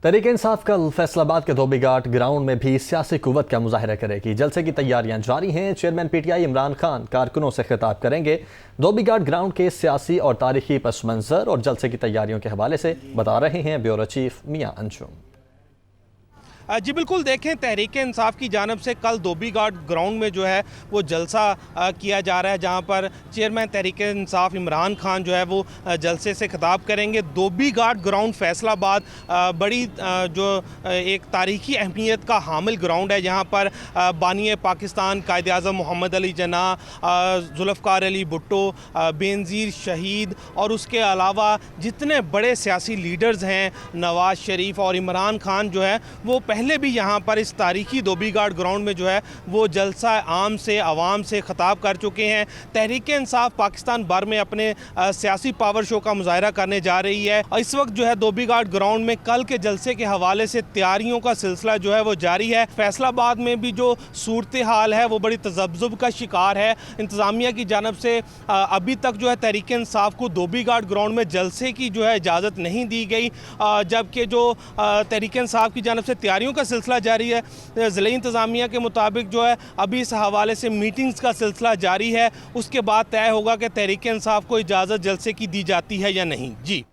तहरीक इंसाफ कल फैसलाबाद के धोबी घाट ग्राउंड में भी सियासी कुव्वत का मुजाहिरा करेगी। जलसे की तैयारियां जारी हैं। चेयरमैन पीटीआई इमरान खान कारकुनों से खिताब करेंगे। धोबी घाट ग्राउंड के सियासी और तारीखी पस मंजर और जलसे की तैयारियों के हवाले से बता रहे हैं ब्यूरो चीफ मियां अंजुम। जी बिल्कुल, देखें तहरीक इंसाफ की जानब से कल धोबी घाट ग्राउंड में जो है वो जलसा किया जा रहा है, जहां पर चेयरमैन तहरीक इंसाफ इमरान खान जो है वो जलसे से खिताब करेंगे। धोबी घाट ग्राउंड फैसलाबाद बड़ी जो एक तारीखी अहमियत का हामिल ग्राउंड है, जहां पर बानी पाकिस्तान कायद आज़म मोहम्मद अली जिन्ना, जुल्फ़िकार अली भुट्टो, बेनज़ीर शहीद और उसके अलावा जितने बड़े सियासी लीडर्स हैं, नवाज शरीफ और इमरान खान जो है वो पहले भी यहाँ पर इस तारीखी धोबी घाट ग्राउंड में जो है वो जलसा आम से आवाम से खिताब कर चुके हैं। तहरीक इंसाफ पाकिस्तान भर में अपने सियासी पावर शो का मुजाहरा करने जा रही है और इस वक्त जो है धोबी घाट ग्राउंड में कल के जलसे के हवाले से तैयारियों का सिलसिला जो है वो जारी है। फैसलाबाद में भी जो सूरत हाल है वो बड़ी तज़ब्ज़ुब का शिकार है। इंतज़ामिया की जानब से अभी तक जो है तहरीक इंसाफ को धोबी घाट ग्राउंड में जलसे की जो है इजाज़त नहीं दी गई, जबकि जो तहरीक इंसाफ की जानब से तैयारियों का सिलसिला जारी है। ज़िला इंतज़ामिया के मुताबिक जो है अभी इस हवाले से मीटिंग्स का सिलसिला जारी है, उसके बाद तय होगा कि तहरीक इंसाफ को इजाज़त जलसे की दी जाती है या नहीं। जी।